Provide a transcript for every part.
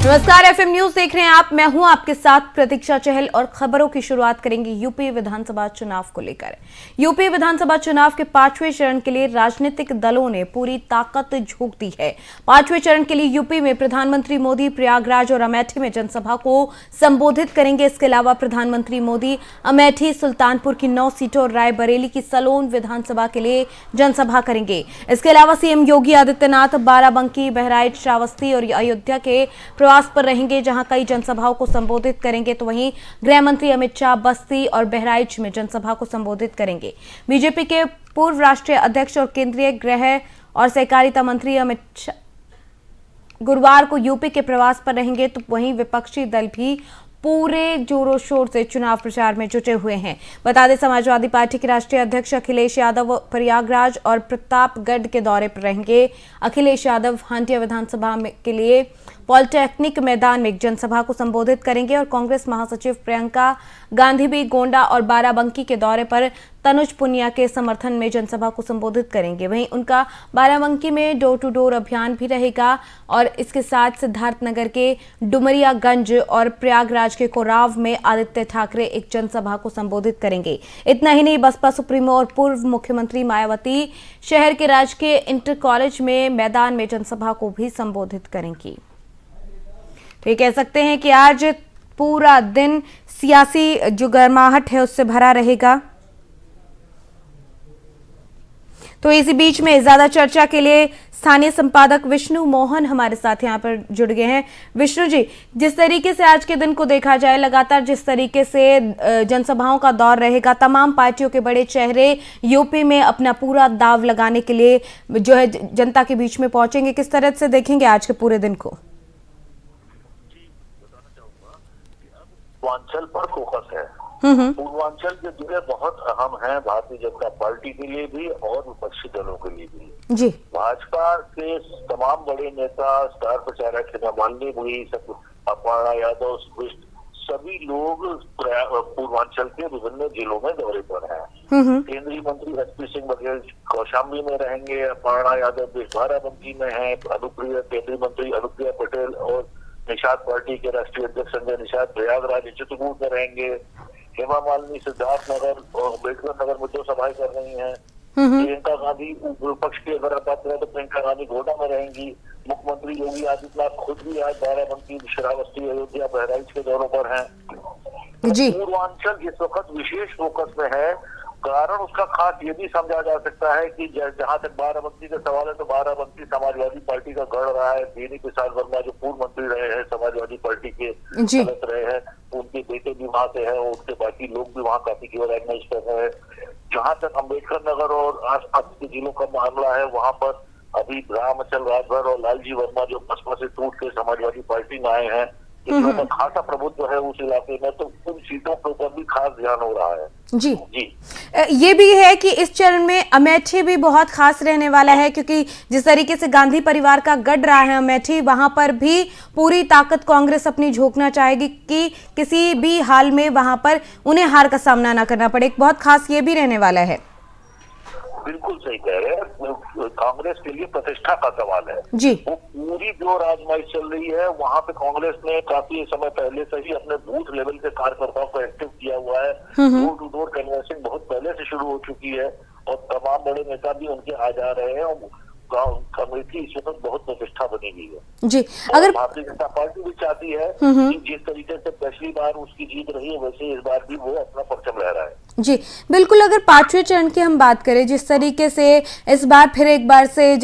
नमस्कार, FM news देख रहे हैं आप। मैं हूं आपके साथ प्रतीक्षा चहल और खबरों की शुरुआत करेंगे यूपी विधानसभा चुनाव को लेकर। यूपी विधानसभा चुनाव के 5वें चरण के लिए राजनीतिक दलों ने पूरी ताकत झोंक दी है। 5वें चरण के लिए यूपी में प्रधानमंत्री मोदी प्रयागराज और अमेठी में जनसभा को संबोधित करेंगे। इसके अलावा प्रधानमंत्री मोदी अमेठी, सुल्तानपुर की 9 सीटों और रायबरेली की सलोन विधानसभा के लिए जनसभा करेंगे। इसके अलावा सीएम योगी आदित्यनाथ बाराबंकी, बहराइच, श्रावस्ती और अयोध्या के प्रवास पर रहेंगे, जहां कई जनसभाओं को संबोधित करेंगे। तो वहीं गृह मंत्री अमित शाह बस्ती और बहराइच में जनसभा को संबोधित करेंगे। बीजेपी के पूर्व राष्ट्रीय अध्यक्ष और केंद्रीय गृह और सहकारिता मंत्री अमित शाह गुरुवार को यूपी के प्रवास पर रहेंगे। तो वहीं विपक्षी दल भी पूरे जोरों शोर से चुनाव प्रचार में जुटे हुए हैं। बता दें, समाजवादी पार्टी के राष्ट्रीय अध्यक्ष अखिलेश यादव प्रयागराज और प्रतापगढ़ के दौरे पर रहेंगे। अखिलेश यादव हंडिया विधानसभा के लिए पॉलिटेक्निक मैदान में एक जनसभा को संबोधित करेंगे और कांग्रेस महासचिव प्रियंका गांधी भी गोंडा और बाराबंकी के दौरे पर तनुज पुनिया के समर्थन में जनसभा को संबोधित करेंगे। वहीं उनका बाराबंकी में डोर टू डोर अभियान भी रहेगा और इसके साथ सिद्धार्थनगर के डुमरियागंज और प्रयागराज के कोराव में आदित्य ठाकरे एक जनसभा को संबोधित करेंगे। इतना ही नहीं, बसपा सुप्रीमो और पूर्व मुख्यमंत्री मायावती शहर के राजकीय इंटर कॉलेज में मैदान में जनसभा को भी संबोधित करेंगी। तो ये कह सकते हैं कि आज पूरा दिन सियासी जो गर्माहट है उससे भरा रहेगा। तो इसी बीच में ज्यादा चर्चा के लिए स्थानीय संपादक विष्णु मोहन हमारे साथ यहाँ पर जुड़ गए हैं। विष्णु जी, जिस तरीके से आज के दिन को देखा जाए, लगातार जिस तरीके से जनसभाओं का दौर रहेगा, तमाम पार्टियों के बड़े चेहरे यूपी में अपना पूरा दाव लगाने के लिए जो है जनता के बीच में पहुंचेंगे, किस तरह से देखेंगे आज के पूरे दिन को? पूर्वांचल पर फोकस है। पूर्वांचल के जिले बहुत अहम हैं भारतीय जनता पार्टी के लिए भी और विपक्षी दलों के लिए भी। जी, भाजपा के तमाम बड़े नेता, स्टार प्रचारक हेमा मालिनी हुई, अपर्णा यादव, सभी लोग पूर्वांचल के विभिन्न जिलों में दौरे पर हैं। केंद्रीय मंत्री एसपी सिंह बघेल कौशाम्बी में रहेंगे, अपर्णा यादव बाराबंकी में है, केंद्रीय मंत्री अनुप्रिया पटेल और निषाद पार्टी के राष्ट्रीय अध्यक्ष संजय निषाद प्रयागराज चित्रकूट में रहेंगे। हेमा मालिनी सिद्धार्थनगर और अम्बेडकर नगर में 2 सभाएं कर रही हैं। प्रियंका गांधी विपक्ष की अगर बात करें तो प्रियंका गांधी गोंडा में रहेंगी। मुख्यमंत्री योगी आदित्यनाथ खुद भी आज बाराबंकी, श्रावस्ती, अयोध्या, बहराइच के दौरों पर हैं। पूर्वांचल इस वक्त विशेष फोकस में है। कारण उसका खास ये भी समझा जा सकता है कि जहां तक बाराबंकी का सवाल है तो बाराबंकी समाजवादी पार्टी का गढ़ रहा है। बेनी प्रसाद वर्मा जो पूर्व मंत्री रहे हैं, समाजवादी पार्टी के सदस्य रहे हैं, उनके बेटे भी वहां से हैं और उसके बाकी लोग भी वहां काफी ऑर्गेनाइज कर रहे हैं। जहां तक अम्बेडकर नगर और आसपास के जिलों का मामला है, वहां पर अभी रामचल राजभर और लालजी वर्मा जो बसपा से टूट के समाजवादी पार्टी में आए हैं, इसमें खासा प्रभुत्व है उस इलाके में, तो उन सीटों के ऊपर भी खास ध्यान हो रहा है। जी, ये भी है कि इस चरण में अमेठी भी बहुत खास रहने वाला है, क्योंकि जिस तरीके से गांधी परिवार का गढ़ रहा है अमेठी, वहां पर भी पूरी ताकत कांग्रेस अपनी झोंकना चाहेगी कि किसी भी हाल में वहां पर उन्हें हार का सामना ना करना पड़े। बहुत खास ये भी रहने वाला है। बिल्कुल सही कह रहे हैं, कांग्रेस के लिए प्रतिष्ठा का सवाल है जी। वो पूरी जो राजमाइश चल रही है, वहाँ पे कांग्रेस ने काफी समय पहले से ही अपने बूथ लेवल के कार्यकर्ताओं को एक्टिव किया हुआ है। डोर टू डोर कैनवसिंग बहुत पहले से शुरू हो चुकी है और तमाम बड़े नेता भी उनके आ जा रहे हैं और कमेटी इस वक्त बहुत प्रतिष्ठा बनी हुई है जी। अगर भारतीय जनता पार्टी भी चाहती है कि जिस तरीके से पिछली बार उसकी जीत रही है, वैसे इस बार भी वो अपना परचम लहरा है। जी बिल्कुल। अगर 5वें चरण की हम बात करें, जिस तरीके से इस बार फिर एक बार से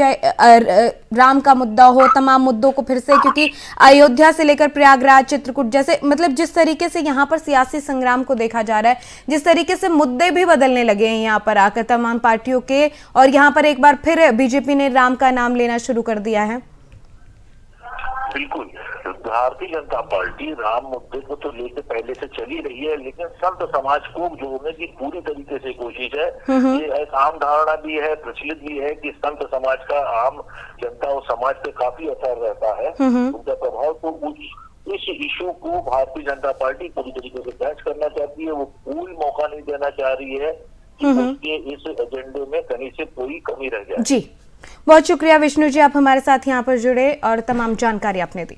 राम का मुद्दा हो, तमाम मुद्दों को फिर से, क्योंकि अयोध्या से लेकर प्रयागराज, चित्रकूट जैसे, मतलब जिस तरीके से यहाँ पर सियासी संग्राम को देखा जा रहा है, जिस तरीके से मुद्दे भी बदलने लगे हैं यहाँ पर आकर तमाम पार्टियों के, और यहाँ पर एक बार फिर बीजेपी ने राम का नाम लेना शुरू कर दिया है। बिल्कुल, भारतीय जनता पार्टी राम मुद्दे को तो लेकर पहले से चली रही है, लेकिन संत समाज को जोड़ने की पूरी तरीके से कोशिश है। ये एक आम धारणा भी है, प्रचलित भी है कि संत समाज का आम जनता और समाज पे काफी असर रहता है। उनका प्रभाव तो इस इशू को भारतीय जनता पार्टी पूरी तरीके से कैच करना चाहती है। वो कोई मौका नहीं देना चाह रही है कि उसके इस एजेंडे में कहीं से कोई कमी रह जाए। जी, बहुत शुक्रिया विष्णु जी, आप हमारे साथ यहाँ पर जुड़े और तमाम जानकारी आपने दी।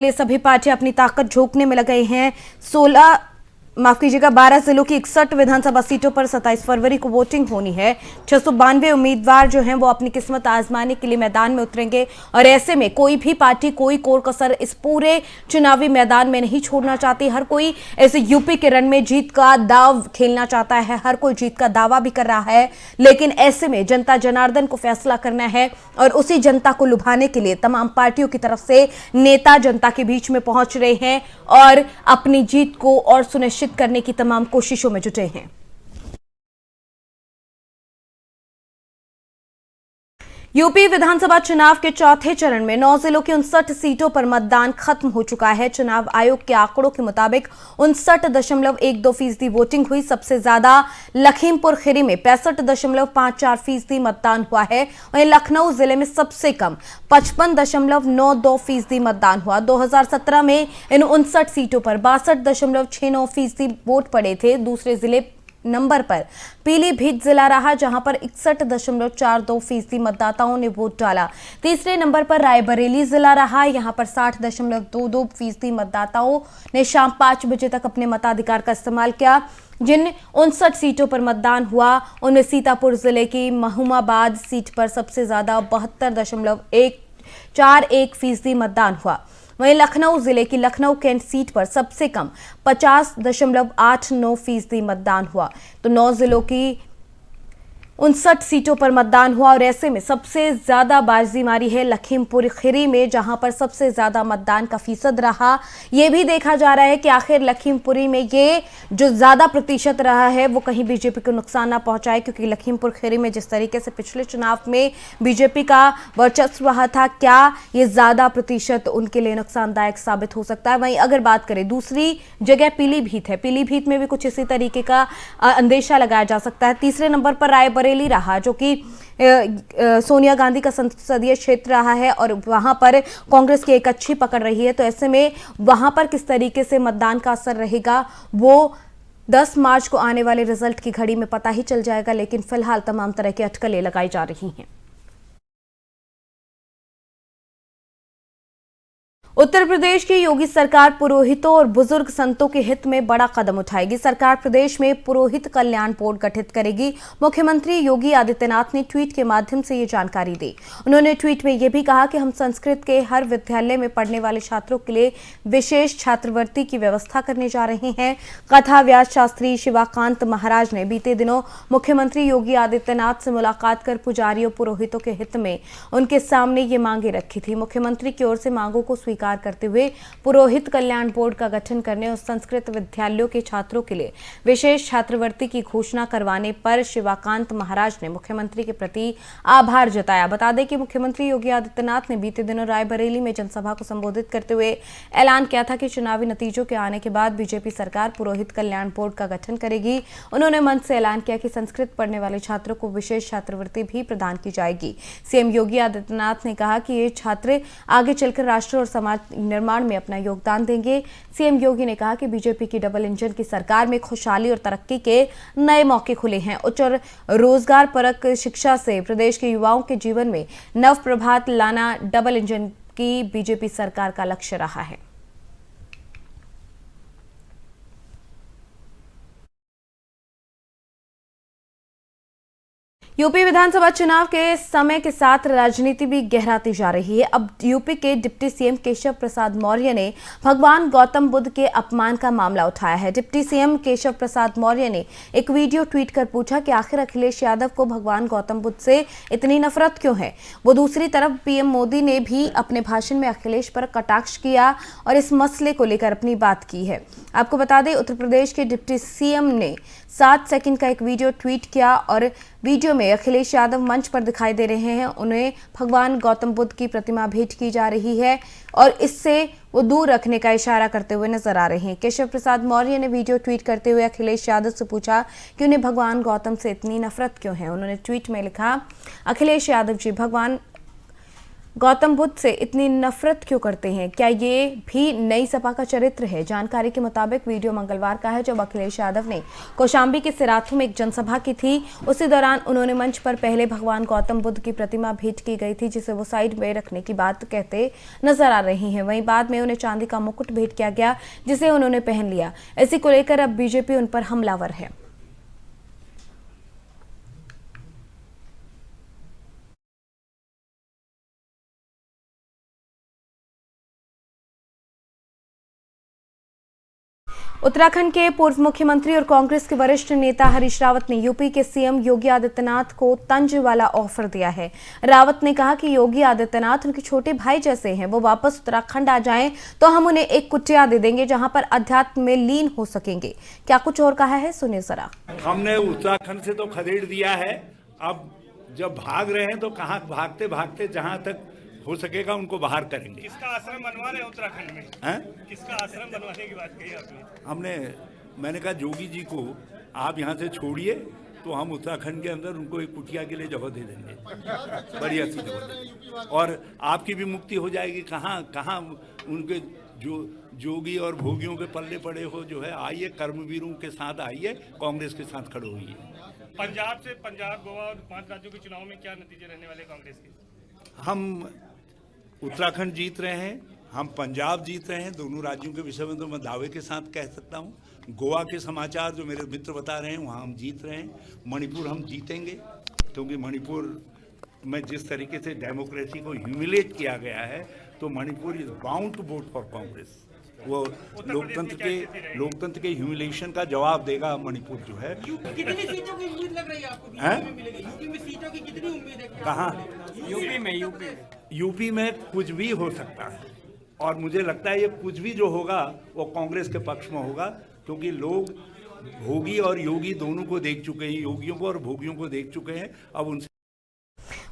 लिए सभी पार्टियां अपनी ताकत झोंकने में लग गई हैं। 12 जिलों की 61 विधानसभा सीटों पर 27 फरवरी को वोटिंग होनी है। 692 उम्मीदवार जो हैं वो अपनी किस्मत आजमाने के लिए मैदान में उतरेंगे और ऐसे में कोई भी पार्टी कोई कोर कसर इस पूरे चुनावी मैदान में नहीं छोड़ना चाहती। हर कोई ऐसे यूपी के रण में जीत का दाव खेलना चाहता है, हर कोई जीत का दावा भी कर रहा है, लेकिन ऐसे में जनता जनार्दन को फैसला करना है और उसी जनता को लुभाने के लिए तमाम पार्टियों की तरफ से नेता जनता के बीच में पहुंच रहे हैं और अपनी जीत को और सुनिश्चित करने की तमाम कोशिशों में जुटे हैं। यूपी विधानसभा चुनाव के चौथे चरण में 9 जिलों की 59 सीटों पर मतदान खत्म हो चुका है। चुनाव आयोग के आंकड़ों के मुताबिक 59.12% वोटिंग हुई। सबसे ज्यादा लखीमपुर खीरी में 65.54% मतदान हुआ है। वहीं लखनऊ जिले में सबसे कम 55.92% मतदान हुआ। 2017 में इन 59 सीटों पर 62.69% वोट पड़े थे। दूसरे जिले नंबर पर पीलीभीत जिला रहा, जहां पर 61.42% मतदाताओं ने वोट डाला। तीसरे नंबर पर रायबरेली जिला रहा, यहां पर 60.22% मतदाताओं ने शाम 5 बजे तक अपने मताधिकार का इस्तेमाल किया। जिन 59 सीटों पर मतदान हुआ उनमें सीतापुर जिले की महुमाबाद सीट पर सबसे ज्यादा 72.141% मतदान हुआ। वहीं लखनऊ जिले की लखनऊ कैंट सीट पर सबसे कम 50.89% मतदान हुआ। तो 9 जिलों की 59 सीटों पर मतदान हुआ और ऐसे में सबसे ज्यादा बाजी मारी है लखीमपुर खीरी में, जहां पर सबसे ज्यादा मतदान का फीसद रहा। यह भी देखा जा रहा है कि आखिर लखीमपुरी में ये जो ज्यादा प्रतिशत रहा है वो कहीं बीजेपी को नुकसान ना पहुंचाए, क्योंकि लखीमपुर खीरी में जिस तरीके से पिछले चुनाव में बीजेपी का वर्चस्व रहा था, क्या ये ज्यादा प्रतिशत उनके लिए नुकसानदायक साबित हो सकता है। वहीं अगर बात करें दूसरी जगह पीलीभीत है, पीलीभीत में भी कुछ इसी तरीके का अंदेशा लगाया जा सकता है। तीसरे नंबर पर रायबरेली रहा, जो कि सोनिया गांधी का संसदीय क्षेत्र रहा है और वहां पर कांग्रेस की एक अच्छी पकड़ रही है। तो ऐसे में वहां पर किस तरीके से मतदान का असर रहेगा वो 10 मार्च को आने वाले रिजल्ट की घड़ी में पता ही चल जाएगा, लेकिन फिलहाल तमाम तरह की अटकलें लगाई जा रही हैं। उत्तर प्रदेश की योगी सरकार पुरोहितों और बुजुर्ग संतों के हित में बड़ा कदम उठाएगी। सरकार प्रदेश में पुरोहित कल्याण बोर्ड गठित करेगी। मुख्यमंत्री योगी आदित्यनाथ ने ट्वीट के माध्यम से ये जानकारी दी। उन्होंने ट्वीट में यह भी कहा कि हम संस्कृत के हर विद्यालय में पढ़ने वाले छात्रों के लिए विशेष छात्रवृत्ति की व्यवस्था करने जा रहे हैं। कथा व्यास शास्त्री शिवाकांत महाराज ने बीते दिनों मुख्यमंत्री योगी आदित्यनाथ से मुलाकात कर पुजारियों पुरोहितों के हित में उनके सामने ये मांगे रखी थी। मुख्यमंत्री की ओर से मांगों को स्वीकार करते हुए पुरोहित कल्याण बोर्ड का गठन करने और संस्कृत विद्यालयों के छात्रों के लिए विशेष छात्रवृत्ति की घोषणा करवाने पर शिवाकांत महाराज ने मुख्यमंत्री के प्रति आभार जताया। बता दें कि मुख्यमंत्री योगी आदित्यनाथ ने बीते दिनों रायबरेली में जनसभा को संबोधित करते हुए ऐलान किया था कि चुनावी नतीजों के आने के बाद बीजेपी सरकार पुरोहित कल्याण बोर्ड का गठन करेगी। उन्होंने मंच से ऐलान किया कि संस्कृत पढ़ने वाले छात्रों को विशेष छात्रवृत्ति भी प्रदान की जाएगी। सीएम योगी आदित्यनाथ ने कहा कि ये छात्र आगे चलकर राष्ट्र और समाज निर्माण में अपना योगदान देंगे। सीएम योगी ने कहा कि बीजेपी की डबल इंजन की सरकार में खुशहाली और तरक्की के नए मौके खुले हैं। उच्च और रोजगार परक शिक्षा से प्रदेश के युवाओं के जीवन में नव प्रभात लाना डबल इंजन की बीजेपी सरकार का लक्ष्य रहा है। यूपी विधानसभा चुनाव के समय के साथ राजनीति भी गहराती जा रही है। अब यूपी के डिप्टी सीएम केशव प्रसाद मौर्य ने भगवान गौतम बुद्ध के अपमान का मामला उठाया है। डिप्टी सीएम केशव प्रसाद मौर्य ने एक वीडियो ट्वीट कर पूछा कि आखिर अखिलेश यादव को भगवान गौतम बुद्ध से इतनी नफरत क्यों है। वो दूसरी तरफ पीएम मोदी ने भी अपने भाषण में अखिलेश पर कटाक्ष किया और इस मसले को लेकर अपनी बात की है। आपको बता दें, उत्तर प्रदेश के डिप्टी सीएम ने 7 सेकंड का एक वीडियो ट्वीट किया और वीडियो में अखिलेश यादव मंच पर दिखाई दे रहे हैं। उन्हें भगवान गौतम बुद्ध की प्रतिमा भेंट की जा रही है और इससे वो दूर रखने का इशारा करते हुए नजर आ रहे हैं। केशव प्रसाद मौर्य ने वीडियो ट्वीट करते हुए अखिलेश यादव से पूछा कि उन्हें भगवान गौतम से इतनी नफरत क्यों है। उन्होंने ट्वीट में लिखा, अखिलेश यादव जी, भगवान गौतम बुद्ध से इतनी नफरत क्यों करते हैं? क्या ये भी नई सपा का चरित्र है? जानकारी के मुताबिक वीडियो मंगलवार का है, जब अखिलेश यादव ने कौशाम्बी के सिराथू में एक जनसभा की थी। उसी दौरान उन्होंने मंच पर पहले भगवान गौतम बुद्ध की प्रतिमा भेंट की गई थी, जिसे वो साइड में रखने की बात कहते नजर आ रही हैं। वहीं बाद में उन्हें चांदी का मुकुट भेंट किया गया, जिसे उन्होंने पहन लिया। इसी को लेकर अब बीजेपी उन पर हमलावर है। उत्तराखंड के पूर्व मुख्यमंत्री और कांग्रेस के वरिष्ठ नेता हरीश रावत ने यूपी के सीएम योगी आदित्यनाथ को तंज वाला ऑफर दिया है। रावत ने कहा कि योगी आदित्यनाथ उनके छोटे भाई जैसे हैं, वो वापस उत्तराखंड आ जाएं तो हम उन्हें एक कुटिया दे देंगे जहां पर अध्यात्म में लीन हो सकेंगे। क्या कुछ और कहा है, सुनिए जरा। हमने उत्तराखंड से तो खदेड़ दिया है, अब जब भाग रहे हैं तो कहाँ भागते भागते जहां तक हो सकेगा उनको बाहर करेंगे। किसका आश्रम बनवा रहे हैं उत्तराखंड में? किसका आश्रम बनवाने की बात कही आपने? मैंने कहा जोगी जी को आप यहाँ से छोड़िए तो हम उत्तराखंड के अंदर उनको एक कुटिया के लिए जगह दे देंगे, बढ़िया सी जगह, और आपकी भी मुक्ति हो जाएगी। कहाँ उनके जो जोगी और भोगियों के पल्ले पड़े हो, जो है आइए कर्मवीरों के साथ आइए, कांग्रेस के साथ खड़े होइए। पंजाब गोवा और 5 राज्यों के चुनाव में क्या नतीजे रहने वाले कांग्रेस के? हम उत्तराखंड जीत रहे हैं, हम पंजाब जीत रहे हैं। दोनों राज्यों के विषय में तो मैं दावे के साथ कह सकता हूं। गोवा के समाचार जो मेरे मित्र बता रहे हैं वहां हम जीत रहे हैं। मणिपुर हम जीतेंगे, क्योंकि मणिपुर में जिस तरीके से डेमोक्रेसी को ह्यूमिलेट किया गया है, तो Manipur is bound to vote for Congress. वो लोकतंत्र के ह्यूमिलेशन का जवाब देगा मणिपुर जो है। कितनी सीटों की उम्मीद लग रही है आपको? यूपी में सीटों की कितनी उम्मीद है? कहाँ? यूपी में कुछ भी हो सकता है, और मुझे लगता है ये कुछ भी जो होगा वो कांग्रेस के पक्ष में होगा, क्योंकि लोग भोगी और योगी दोनों को देख चुके हैं, योगियों को और भोगियों को देख चुके हैं। अब उनसे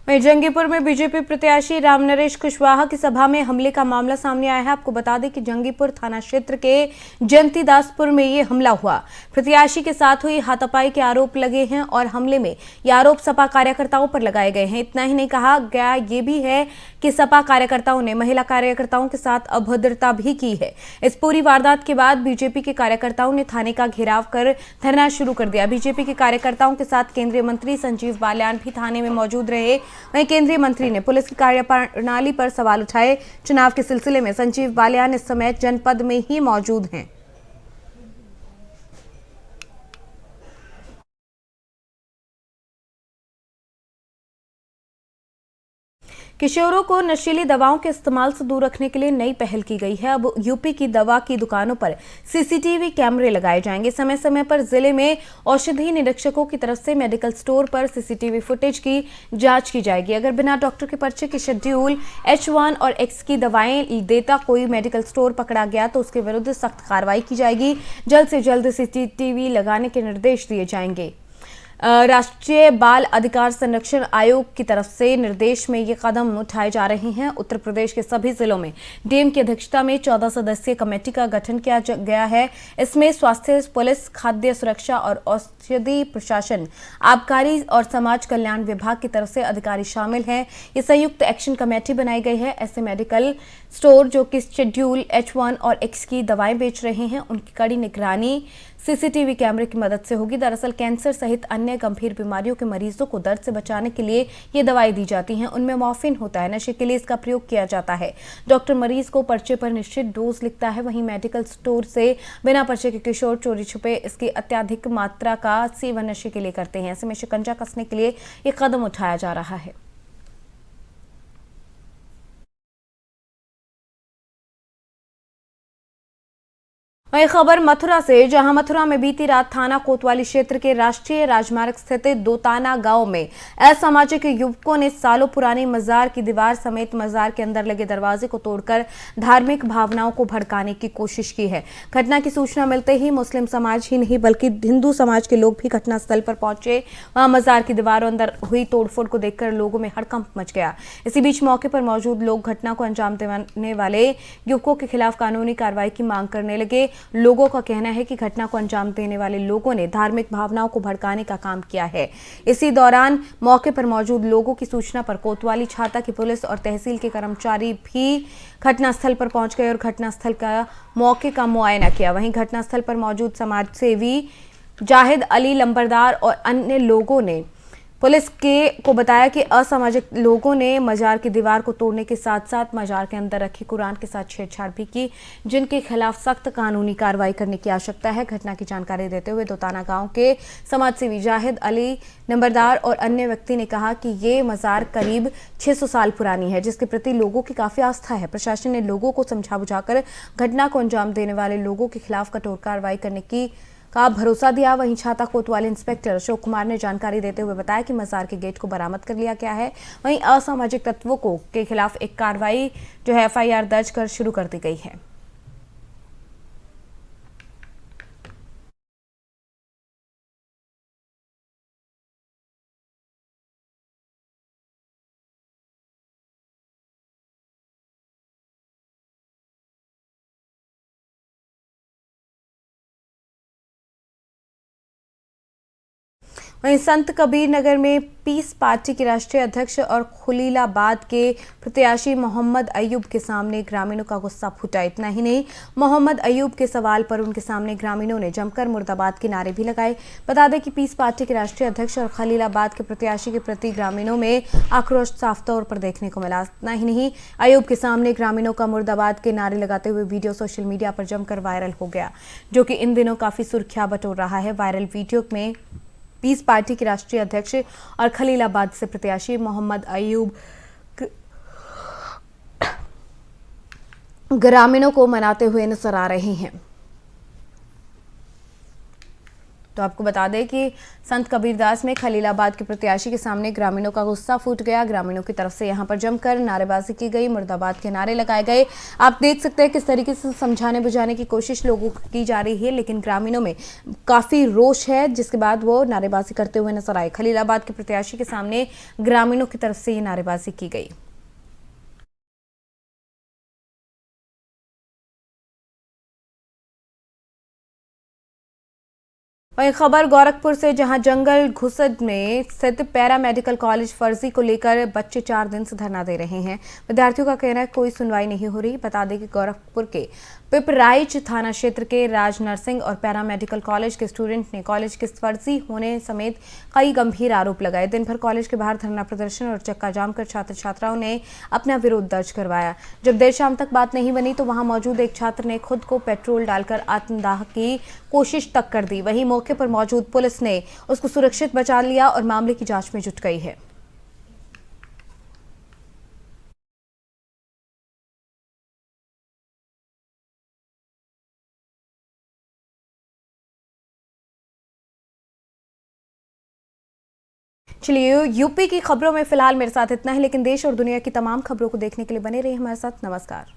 वहीं जंगीपुर में बीजेपी प्रत्याशी रामनरेश कुशवाहा की सभा में हमले का मामला सामने आया है। आपको बता दें कि जंगीपुर थाना क्षेत्र के जंतीदासपुर में ये हमला हुआ। प्रत्याशी के साथ हुई हाथापाई के आरोप लगे हैं और हमले में ये आरोप सपा कार्यकर्ताओं पर लगाए गए हैं। इतना ही नहीं, कहा गया ये भी है कि सपा कार्यकर्ताओं ने महिला कार्यकर्ताओं के साथ अभद्रता भी की है। इस पूरी वारदात के बाद बीजेपी के कार्यकर्ताओं ने थाने का घेराव कर धरना शुरू कर दिया। बीजेपी के कार्यकर्ताओं के साथ केंद्रीय मंत्री संजीव बालियान भी थाने में मौजूद रहे। वहीं केंद्रीय मंत्री ने पुलिस की कार्यप्रणाली पर सवाल उठाए। चुनाव के सिलसिले में संजीव बालियान इस समय जनपद में ही मौजूद हैं। किशोरों को नशीली दवाओं के इस्तेमाल से दूर रखने के लिए नई पहल की गई है। अब यूपी की दवा की दुकानों पर सीसीटीवी कैमरे लगाए जाएंगे। समय समय पर जिले में औषधि निरीक्षकों की तरफ से मेडिकल स्टोर पर सीसीटीवी फुटेज की जांच की जाएगी। अगर बिना डॉक्टर के पर्चे के शेड्यूल H1 और X की दवाएं देता कोई मेडिकल स्टोर पकड़ा गया तो उसके विरुद्ध सख्त कार्रवाई की जाएगी। जल्द से जल्द सीसीटीवी लगाने के निर्देश दिए जाएंगे। राष्ट्रीय बाल अधिकार संरक्षण आयोग की तरफ से निर्देश में ये कदम उठाए जा रहे हैं। उत्तर प्रदेश के सभी जिलों में डीएम की अध्यक्षता में 14 सदस्यीय कमेटी का गठन किया गया है। इसमें स्वास्थ्य, पुलिस, खाद्य सुरक्षा और औषधि प्रशासन, आबकारी और समाज कल्याण विभाग की तरफ से अधिकारी शामिल हैं। ये संयुक्त एक्शन कमेटी बनाई गई है। ऐसे मेडिकल स्टोर जो कि शेड्यूल H1 और X की दवाएं बेच रहे हैं, उनकी कड़ी निगरानी सीसीटीवी कैमरे की मदद से होगी। दरअसल कैंसर सहित अन्य गंभीर बीमारियों के मरीजों को दर्द से बचाने के लिए ये दवाई दी जाती हैं। उनमें मॉर्फिन होता है। नशे के लिए इसका प्रयोग किया जाता है। डॉक्टर मरीज को पर्चे पर निश्चित डोज लिखता है। वहीं मेडिकल स्टोर से बिना पर्चे के किशोर चोरी छुपे इसकी अत्यधिक मात्रा का सेवन नशे के लिए करते हैं। ऐसे में शिकंजा कसने के लिए ये कदम उठाया जा रहा है। वही खबर मथुरा से, जहां मथुरा में बीती रात थाना कोतवाली क्षेत्र के राष्ट्रीय राजमार्ग स्थित दोताना गांव में असामाजिक युवकों ने सालों पुरानी मजार की दीवार समेत मजार के अंदर लगे दरवाजे को तोड़कर धार्मिक भावनाओं को भड़काने की कोशिश की है। घटना की सूचना मिलते ही मुस्लिम समाज ही नहीं बल्कि हिंदू समाज के लोग भी घटनास्थल पर पहुंचे। वहां मजार की दीवारों अंदर हुई तोड़फोड़ को देखकर लोगों में हड़कंप मच गया। इसी बीच मौके पर मौजूद लोग घटना को अंजाम देने वाले युवकों के खिलाफ कानूनी कार्रवाई की मांग करने लगे। लोगों का कहना है कि घटना को अंजाम देने वाले लोगों ने धार्मिक भावनाओं को भड़काने का काम किया है। इसी दौरान मौके पर मौजूद लोगों की सूचना पर कोतवाली छाता की पुलिस और तहसील के कर्मचारी भी घटनास्थल पर पहुंच गए और घटनास्थल का मौके का मुआयना किया। वहीं घटनास्थल पर मौजूद समाज सेवी जाहिद अली लंबरदार और अन्य लोगों ने पुलिस को बताया कि असामाजिक लोगों ने मजार की दीवार को तोड़ने के साथ साथ मजार के अंदर रखी कुरान के साथ छेड़छाड़ भी की, जिनके खिलाफ सख्त कानूनी कार्रवाई करने की आवश्यकता है। घटना की जानकारी देते हुए दोताना गांव के समाजसेवी जाहिद अली नंबरदार और अन्य व्यक्ति ने कहा कि ये मजार करीब 600 साल पुरानी है, जिसके प्रति लोगों की काफी आस्था है। प्रशासन ने लोगों को समझा बुझाकर घटना को अंजाम देने वाले लोगों के खिलाफ कठोर कार्रवाई करने का भरोसा दिया। वहीं छाता कोतवाली इंस्पेक्टर अशोक कुमार ने जानकारी देते हुए बताया कि मजार के गेट को बरामद कर लिया गया है। वहीं असामाजिक तत्वों के खिलाफ एक कार्रवाई जो है FIR दर्ज कर शुरू कर दी गई है। वहीं संत कबीर नगर में पीस पार्टी के राष्ट्रीय अध्यक्ष और खलीलाबाद के प्रत्याशी मोहम्मद अयूब के सामने ग्रामीणों का गुस्सा फूटा। इतना ही नहीं, मोहम्मद अयूब के सवाल पर उनके सामने ग्रामीणों ने जमकर मुर्दाबाद के नारे भी लगाए। बता दें कि पीस पार्टी के राष्ट्रीय अध्यक्ष और खलीलाबाद के प्रत्याशी के प्रति ग्रामीणों में आक्रोश साफ तौर पर देखने को मिला। इतना ही नहीं, अयूब के सामने ग्रामीणों का मुर्दाबाद के नारे लगाते हुए वीडियो सोशल मीडिया पर जमकर वायरल हो गया, जो कि इन दिनों काफी सुर्खियां बटोर रहा है। वायरल वीडियो में पीस पार्टी के राष्ट्रीय अध्यक्ष और खलीलाबाद से प्रत्याशी मोहम्मद अयूब ग्रामीणों को मनाते हुए नजर आ रहे हैं। तो आपको बता दें कि संत कबीरदास में खलीलाबाद के प्रत्याशी के सामने ग्रामीणों का गुस्सा फूट गया। ग्रामीणों की तरफ से यहां पर जमकर नारेबाजी की गई, मुर्दाबाद के नारे लगाए गए। आप देख सकते हैं किस तरीके से समझाने बुझाने की कोशिश लोगों की जा रही है, लेकिन ग्रामीणों में काफी रोष है, जिसके बाद वो नारेबाजी करते हुए नजर आए। खलीलाबाद के प्रत्याशी के सामने ग्रामीणों की तरफ से ये नारेबाजी की गई। वही खबर गोरखपुर से, जहां जंगल घुसद में स्थित पैरा मेडिकल कॉलेज फर्जी को लेकर बच्चे 4 दिन से धरना दे रहे हैं। विद्यार्थियों का कहना है कोई सुनवाई नहीं हो रही। बता दें कि गोरखपुर के पिपराइच थाना क्षेत्र के राज नर्सिंग और पैरा मेडिकल कॉलेज के स्टूडेंट ने कॉलेज के फर्जी होने समेत कई गंभीर आरोप लगाए। दिन भर कॉलेज के बाहर धरना प्रदर्शन और चक्का जाम कर छात्र छात्राओं ने अपना विरोध दर्ज करवाया। जब देर शाम तक बात नहीं बनी तो वहां मौजूद एक छात्र ने खुद को पेट्रोल डालकर आत्मदाह की कोशिश तक कर दी। वहीं मौके पर मौजूद पुलिस ने उसको सुरक्षित बचा लिया और मामले की जांच में जुट गई है। चलिए, यूपी की खबरों में फिलहाल मेरे साथ इतना ही, लेकिन देश और दुनिया की तमाम खबरों को देखने के लिए बने रहिए हमारे साथ। नमस्कार।